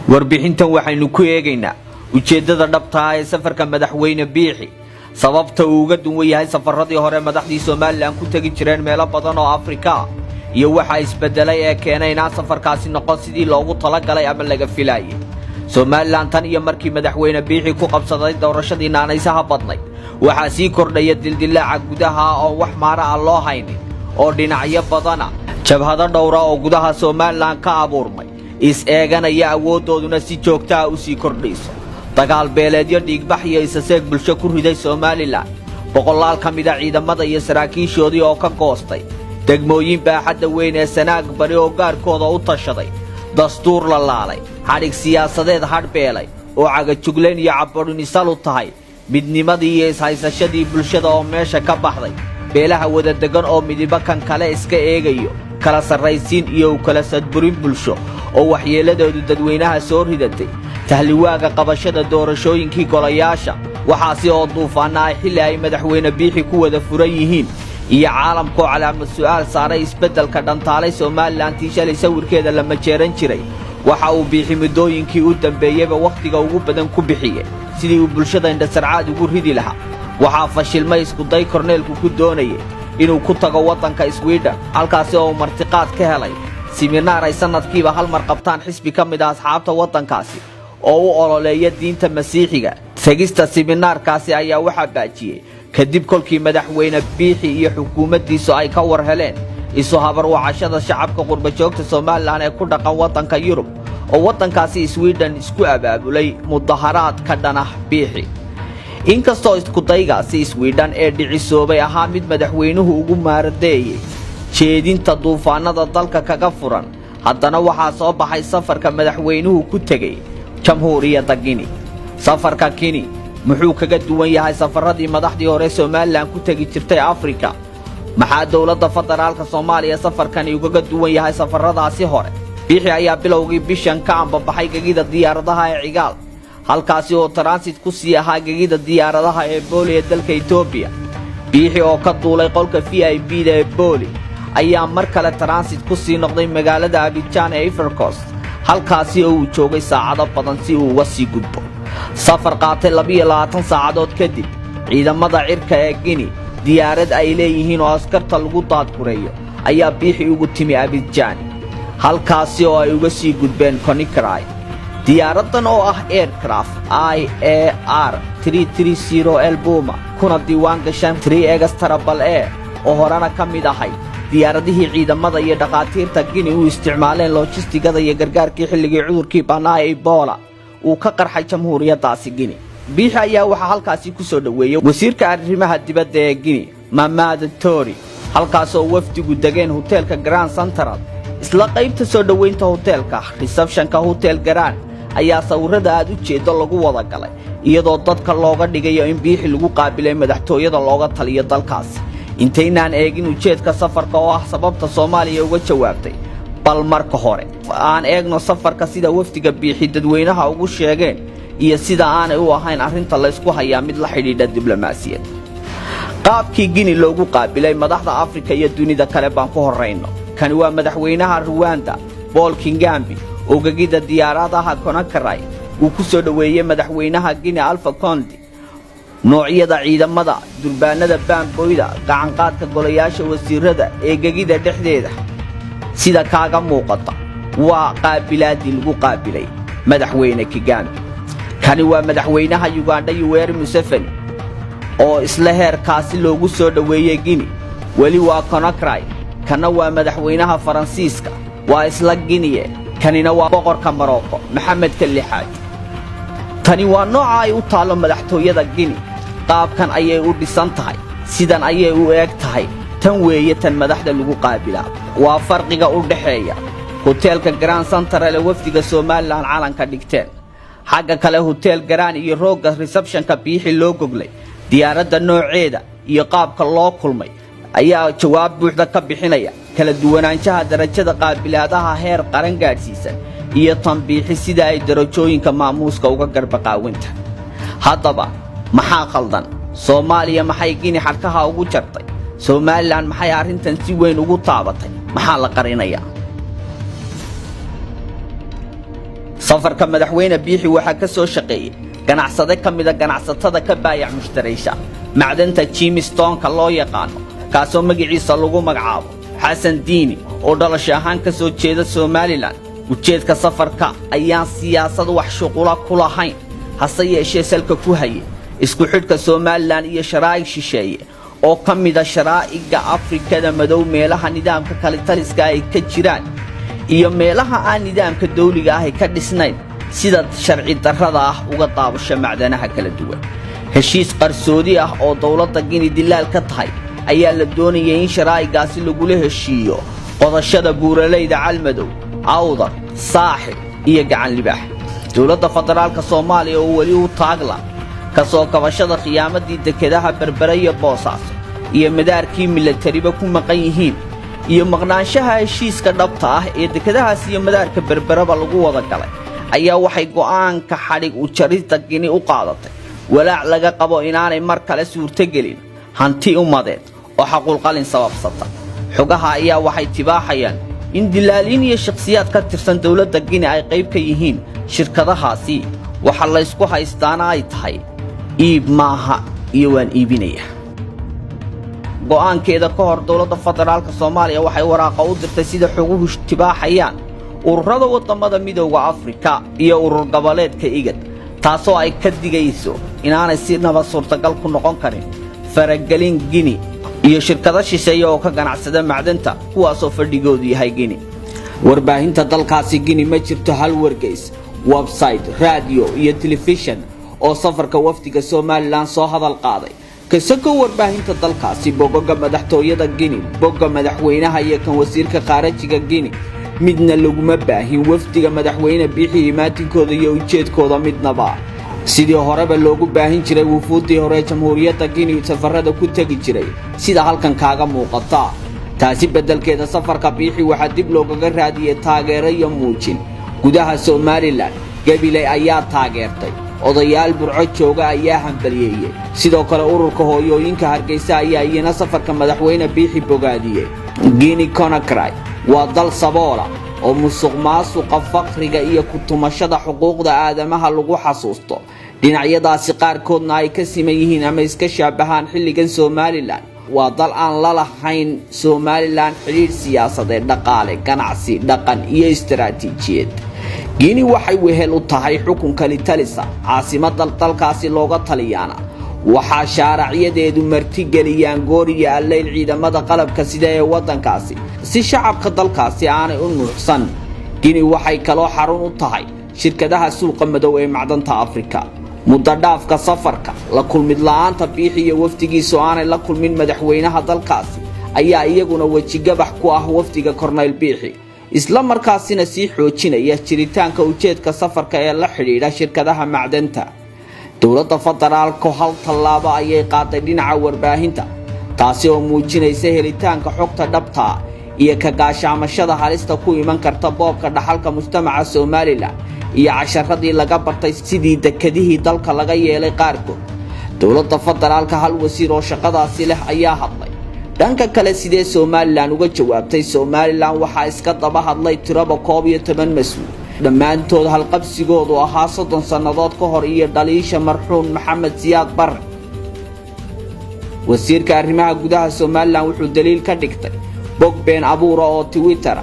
warbixintan waxaynu ku eegaynaa ujeedada dhabta ah ee safarka madaxweyne biixi sababta uu uga duwan yahay safaradii hore madaxdii Soomaaliland ku tagi jireen meelo badan oo Afrika iyo waxa isbedelay ee keenay in safarkaasi noqon sidii loogu talagalay ama laga filayay Soomaaliland tan iyo markii madaxweyne biixi ku qabsaday doorashadii naanaysaha badnay waxa sii kordhay dildilaaca gudaha oo wax maara ah loo haynin oo dhinacyo badan jabhada dhowra oo gudaha Soomaaliland ka abuurmay is eeganaya awoodooduna si joogto ah u sii kordhayso dagaal beeleedyo dhiigbax iyo isaseeg bulsho ku riday Soomaaliland boqolaal kamida ciidamada iyo saraakiishoodii oo ka goostay degmooyin baaxadda weyn ee Sanaag bari oo gaarkooda u tashaday dastuur la laalay xarig siyaasadeed hadbeelay oo cagajugleen iyo caburisal u tahay midnimadii iyo ishaysashadii bulshada oo meesha ka baxday beelaha wada degan oo midiba kan kale iska eegayo kala sarraysiin iyo kala sadburin bulsho oo waxyeeladoodu dadweynaha soo ridatay tahliwaaga qabashada doorashooyinkii golayaasha waxaasi oo duufaana ay xilli ay madaxweyne biixi ku wada furan yihiin iyo caalamku calaamad su'aal saaray isbedelka dhantaalay Soomaaliland tishalay sawirkeeda lama jeeran jiray waxa uu biixi midooyinkii u dambeeyay waqtiga ugu badan ku bixiyay sidii uu bulshada indhasarcaad ugu ridi lahaa waxa fashilmay isku day Kornaylku ku doonayay inuu ku tago wadanka Sweden halkaas oo martiqaad ka helay seminar ay sanadkiiba hal mar qabtaan xisbi kamid ah asxaabta wadankaasi oo u ololeeya diinta masiixiga tagista seminarkaasi ayaa waxa baajiyay kadib kolkii madaxweyne biixi iyo xukuumaddiisu ay ka war heleen isu habar wacashada shacabka qurba joogta Soomaaliland ee ku dhaqan wadanka Yurub oo wadankaasi Sweden isku abaabulay mudaharaad ka dhanah biixi inkastoo isku daygaasi Sweden ee dhicisoobay ahaa mid madaxweynuhu ugu maaradeeyay jeedinta duufaanada dalka kaga furan haddana waxaa soo baxay safarka madaxweynuhu ku tagay jamhuuriyadda Guinea safarka Guinea muxuu kaga duwan yahay safaradii madaxdii hore Soomaaliland ku tagi jirtay Afrika maxaa dawladda federaalka Soomaaliya safarkan uga duwan yahay safaradaasi hore biixi ayaa bilowgii bishan ka ambabaxay gegida diyaaradaha ee Cigaal halkaasi oo transit ku sii ahaa gegida diyaaradaha ee Booli ee dalka Itoobiya biixi oo ka duulay qolka VIP ee Booli ayaa mar kale transit ku sii noqday magaalada Abidjan ee Ivory Coast halkaasi oo uu joogay saacado badan si uu uga sii gudbo safar qaatay 22 saacadood kadib ciidamada cirka ee Guinea diyaarad ay leeyihiin oo askarta lagu daadgureeyo ayaa biixi ugu timi Abidjan halkaasi oo ay uga sii gudbeen Kornayl diyaaradan oo ah aircraft IAR 330 Puma kuna diiwaan gashan 3 extrabal oo horana kamid ahay diyaaradihii ciidamada iyo dhaqaatiirta Guinea u isticmaaleen logistigada iyo gargaarkii xilligii cudurkii banaa Ebola uu ka qarxay jamhuuriyaddaasi Guinea biixi ayaa waxa halkaasi ku soo dhaweeyay wasiirka arrimaha dibadda ee Guinea Mamad Tori halkaas oo wafdigu degeen hotelka Grand Central isla qaybta soo dhaweynta hotelka receptionka hotel Grand ayaa sawirada aad u jeedo lagu wada galay iyadoo dadka looga dhigayo in biixi lagu qaabilay madaxtooyada looga taliyo dalkaas intaynaan eegin ujeedka safarka oo ah sababta Soomaaliya uga jawaabtay bal marka hore aan eegno safarka sida wafdiga biixi dadweynaha ugu sheegeen iyo sida aan u ahayn arinta la isku hayaa mid la xidhiidha diblomaasiyad qaabkii Guinea loogu qaabilay madaxda Afrika iyo dunida kale baan ku horeyno kan waa madaxweynaha Rwanda Paul Kagame oo gegida diyaaradaha Konakry uu ku soo dhaweeyay madaxweynaha Guinea Alpha Conde noocyada ciidamada durbaanada baanboyda gacan qaadka golayaasha wasiirada ee gegida dhexdeeda sida kaaga muuqata waa qaabilaadii lagu qaabilay madaxweyne Kagame kani waa madaxweynaha Uganda Yoweri Museveni oo isla heerkaasi loogu soo dhaweeyay Guinea wali waa Konakry kana waa madaxweynaha Faransiiska waa isla Guinea kanina waa boqorka Morocco Maxamed Kalixaad tani waa nooca ay u taalo madaxtooyada Guinea qaabkan ayay u dhisan tahay sidan ayay u eeg tahay tan weeye tan madaxda lagu qaabilaa waa farqiga u dhaxeeya hotelka Grand Central ee wafdiga Soomaaliland calanka dhigteen xagga kale hotel Grand iyo rooga receptionka biixi loo goglay diyaaradda nooceeda iyo qaabka loo kulmay ayaa jawaab buuxda ka bixinaya kala duwanaanshaha darajada qaabilaadaha heer qaran gaarsiisan iyo tanbiixi sida ay darajooyinka maamuuska uga garbaqaawinta haddaba maxaa qaldan Soomaaliya maxay Guinea xarkaha ugu jartay Soomaaliland maxay arintan si weyn ugu taabatay maxaa la qarinayaa safarka madaxweyne biixi waxa ka soo shaqeeyay ganacsade kamida ganacsatada ka baayac mushtareysha macdanta Jimstonka loo yaqaan kaasoo magaciisa lagu magacaabo xasan diini oo dhalasho ahaan ka soo jeeda Somaliland ujeedka safarka ayaan siyaasad wax shuqula ku lahayn hase yeeshee salka ku hayay isku xidhka Somaliland iyo sharaa'ig shisheeye oo kamida sharaa'iga Afrikada madow meelaha nidaamka kale taliska ay ka jiraan iyo meelaha aan nidaamka dawliga ah ka dhisnayn sida sharci darrada ah uga daabasho macdanaha kala duwan heshiis qarsoodi ah oo dawladda Guinea dilaal ka tahay ayaa la doonayay in sharaa'igaasi lagu heshiiyo qodashada buuraleyda calmadow awdar saaxib iyo gacan libaax dawladda federaalka Soomaaliya oo wali u taagla ka soo kabashada qiyaamadii dekedaha berberaya boosaaso iyo madaarkii militariba ku maqan yihiin iyo maqnaanshaha heshiiska dhabta ah ee dekedahaas iyo madaarka berberaba lagu wada galay ayaa waxay go'aanka xadhig u jarista Guinea u qaadatay walaac laga qabo inaanay mar kale suurtagelin hanti umadeed oo xaqul qalin sababsata xogaha ayaa waxay tibaaxayaan in dilaaliin iyo shakhsiyaad ka tirsan dawladda Guinea ay qayb ka yihiin shirkadahaasi waxa la isku haystaana ay tahay iib maaha iyo waan iibinaya go'aankeeda ka hor dawladda federaalka Soomaaliya waxay waraaqa u dirtay sida xoguhu tibaaxayaan ururada wadamada midowga Afrika iyo urur goboleedka IGAD taasoo ay ka digayso inaanay si nabad suurtagal ku noqon karin faragelin Guinea iyo shirkado shisheeye oo ka ganacsada macdanta kuwaasoo fadhigoodu yahay Guinea warbaahinta dalkaasi Guinea ma jirto hal wargeys website radio iyo television oo safarka wafdiga Somaliland soo hadal qaaday kasoo warbaahinta dalkaasi bogoga madaxtooyada Guinea bogoga madaxweynaha iyo kan wasiirka qaarajiga Guinea midna laguma baahin wafdiga madaxweyne biixi imaatinkooda iyo ujeedkooda midnaba sidii horeba loogu baahin jiray wufuudii hore jamhuuriyadda Guinea safarada ku tagi jiray sida halkan kaaga muuqata taasi bedelkeeda safarka biixi waxa dib loogaga raadiyay taageero iyo muujin gudaha Somaliland gabilay ayaa taageertay odayaal burco jooga ayaa hambalyeeyay sidoo kale ururka hooyooyinka Hargeysa ayaa iyana safarka madaxweyne biixi bogaadiyay Guinea Conakry waa dal saboola oo musuqmaasuqa faqriga iyo ku tumashada xuquuqda aadamaha lagu xasuusto dhinacyadaasi qaarkoodna ay ka siman yihiin ama iska shaabahaan xilligan Somaliland waa dal aan la lahayn Somaliland xiriir siyaasadeed dhaqaale ganacsi dhaqan iyo istiraatiijiyad Guinea waxay wehel u tahay xukunka litalisa caasimadda dalkaasi looga taliyana waxa shaaraciyadeedu martigeliyaan gooriga alleyl ciidamada qalabka sida ee wadankaasi si shacabka dalkaasi aanay u nuuxsan Guinea waxay kaloo xarun u tahay shirkadaha suuqa madow ee macdanta Afrika muddo dhaafka safarka la kulmid la'aanta biixi iyo wafdigiisu aanay la kulmin madaxweynaha dalkaasi ayaa iyaguna wajigabax ku ah wafdiga Kornayl biixi isla markaasina si xoojinaya jiritaanka ujeedka safarka ee la xiriira shirkadaha macdanta dawladda federaalka hal tallaabo ayay qaaday dhinaca warbaahinta taasi oo muujinaysa helitaanka xogta dhabta iyo ka gaashaamashada halista ku iman karta boobka dhaxalka mujtamaca Somaliland iyo casharadii laga bartay sidii dekadihii dalka laga yeelay qaarkood dawladda federaalka hal wasiir oo shaqadaasi leh ayaa hadlay dhanka kale sidee Somaliland uga jawaabtay Somaliland waxa iska daba hadlay tiraba 12 mas'uul dhammaantood halqabsigoodu ahaa 30 sanadood ka hor iyo dhaliisha marxuum Maxamed Siyaad Barre wasiirka arrimaha gudaha Somaliland wuxuu daliil ka dhigtay bog been abuur oo Twitter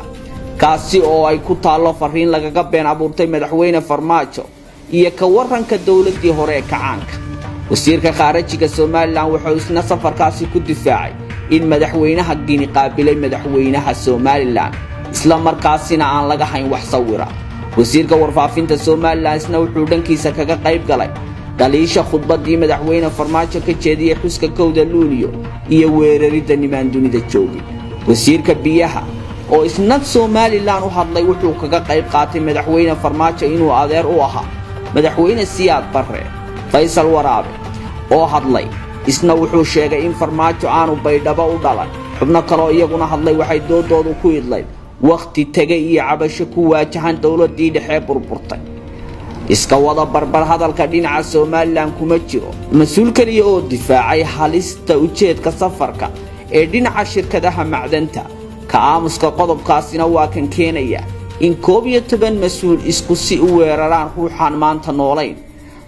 kaasi oo ay ku taalo fariin lagaga been abuurtay madaxweyne Farmaajo iyo ka waranka dawladii hore ka caanka wasiirka qaarajiga Somaliland wuxuu isna safarkaasi ku difaacay in madaxweynaha Guinea qaabilay madaxweynaha Somaliland isla markaasina aan laga hayn wax sawira wasiirka warfaafinta Somaliland isna wuxuu dhankiisa kaga qayb galay dhaliisha khudbadii madaxweyne Farmaajo ka jeediyay xuska 1 Luulyo iyo weerarida nimaan dunida joogay wasiirka biyaha oo isna Somaliland u hadlay wuxuu kaga qayb qaatay madaxweyne Farmaajo inuu adeer u ahaa madaxweyne Siyaad Barre Faysal Waraabe oo hadlay isna wuxuu sheegay in Farmaajo aanu baydhabo u dhalan xubno kale iyaguna hadlay waxay doodoodu ku idlay waqti tagay iyo cabasho ku waajahan dawladii dhexe burburtay iska wada barbar hadalka dhinaca Somaliland kuma jiro mas'uul kaliya oo difaacay halista ujeedka safarka ee dhinaca shirkadaha macdanta ka aamuska qodobkaasina waa kan keenaya in 11 mas'uul isku si u weeraraan ruuxan maanta noolayn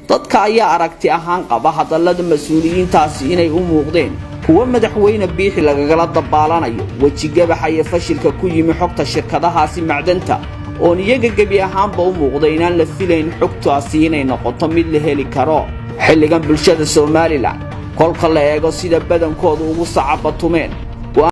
dadka ayaa aragti ahaan qaba hadallada mas'uuliyiintaasi inay u muuqdeen kuwa madaxweyne biixi lagagala dabaalanayo wajigabaxa iyo fashilka ku yimi xogta shirkadahaasi macdanta oo iyaga gabi ahaanba u muuqday inaan la filayn xogtaasi inay noqoto mid la heli karo xilligan bulshada Soomaaliland kolka la eego sida badankoodu ugu sacabatumeen